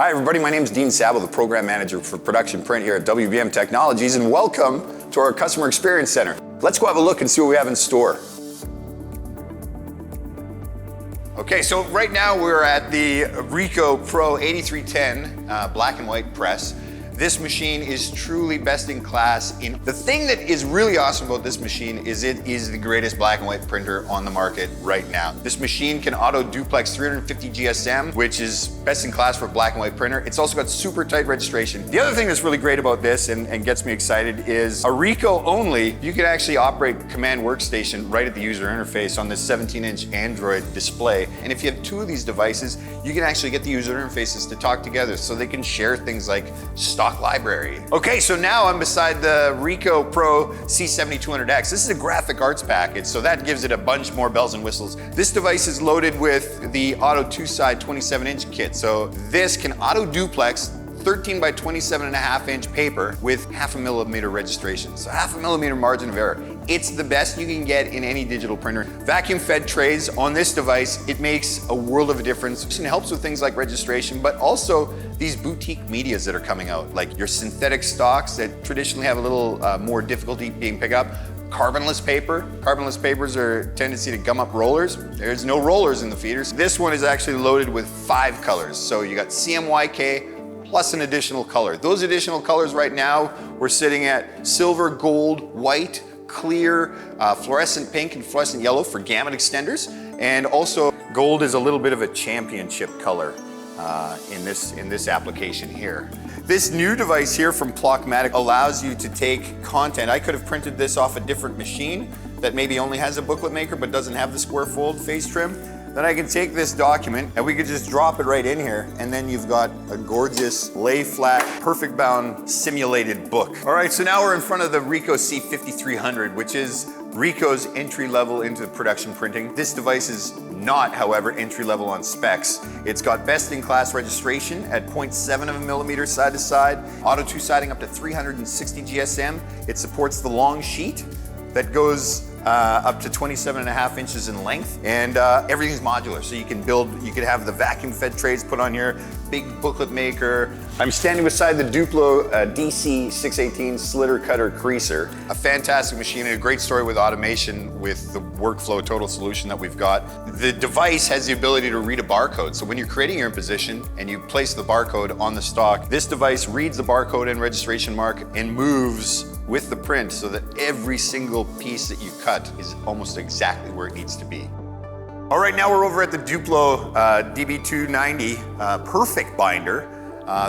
Hi everybody, my name is Dean Sabo, the Program Manager for Production Print here at WBM Technologies, and welcome to our Customer Experience Center. Let's go have a look and see what we have in store. Okay, so right now we're at the Ricoh Pro 8310 black and white press. This machine is truly best in class. The thing that is really awesome about this machine is it is the greatest black and white printer on the market right now. This machine can auto duplex 350 GSM, which is best in class for a black and white printer. It's also got super tight registration. The other thing that's really great about this and gets me excited is a Ricoh only, you can actually operate Command Workstation right at the user interface on this 17-inch Android display. And if you have two of these devices, you can actually get the user interfaces to talk together so they can share things like stock library. Okay, so now I'm beside the Ricoh Pro C7200X. This is a graphic arts package, so that gives it a bunch more bells and whistles. This device is loaded with the Auto two-side 27-inch kit. So this can auto duplex 13 by 27.5-inch paper with 0.5 millimeter registration. So 0.5 millimeter margin of error. It's the best you can get in any digital printer. Vacuum fed trays on this device, it makes a world of a difference. It helps with things like registration, but also these boutique medias that are coming out, like your synthetic stocks that traditionally have a little more difficulty being picked up. Carbonless paper. Carbonless papers are a tendency to gum up rollers. There's no rollers in the feeders. This one is actually loaded with 5 colors. So you got CMYK, plus an additional color. Those additional colors right now, we're sitting at silver, gold, white, clear, fluorescent pink, and fluorescent yellow for gamut extenders. And also gold is a little bit of a championship color in this application here. This new device here from Plockmatic allows you to take content. I could have printed this off a different machine that maybe only has a booklet maker but doesn't have the square fold face trim. Then I can take this document and we could just drop it right in here, and then you've got a gorgeous lay flat, perfect bound simulated book. All right, so now we're in front of the Ricoh C5300, which is Ricoh's entry level into production printing. This device is not, however, entry level on specs. It's got best in class registration at 0.7 of a millimeter side to side, auto two-siding up to 360 GSM. It supports the long sheet that goes up to 27.5 inches in length, and everything's modular. So you can have the vacuum fed trays put on here, big booklet maker. I'm standing beside the Duplo DC618 slitter cutter creaser. A fantastic machine and a great story with automation with the workflow total solution that we've got. The device has the ability to read a barcode. So when you're creating your position and you place the barcode on the stock, this device reads the barcode and registration mark and moves with the print so that every single piece that you cut is almost exactly where it needs to be. All right, now we're over at the Duplo DB290 Perfect Binder.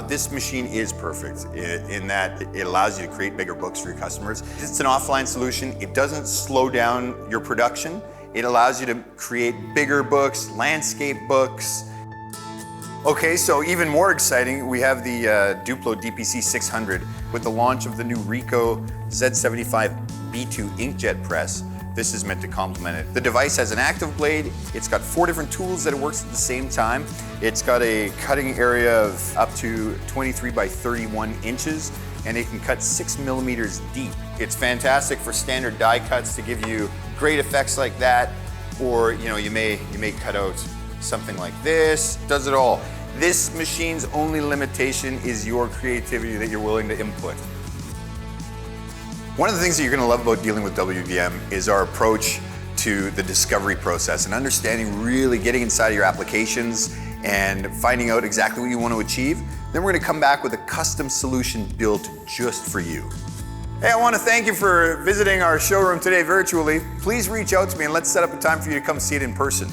This machine is perfect in that it allows you to create bigger books for your customers. It's an offline solution. It doesn't slow down your production. It allows you to create bigger books, landscape books. Okay, so even more exciting, we have the Duplo DPC600 with the launch of the new Ricoh Z75 B2 inkjet press. This is meant to complement it. The device has an active blade. It's got 4 different tools that it works at the same time. It's got a cutting area of up to 23 by 31 inches, and it can cut 6 millimeters deep. It's fantastic for standard die cuts to give you great effects like that, or you may cut out something like this. Does it all. This machine's only limitation is your creativity that you're willing to input. One of the things that you're going to love about dealing with WBM is our approach to the discovery process and understanding, really getting inside of your applications and finding out exactly what you want to achieve. Then we're going to come back with a custom solution built just for you. Hey, I want to thank you for visiting our showroom today virtually. Please reach out to me and let's set up a time for you to come see it in person.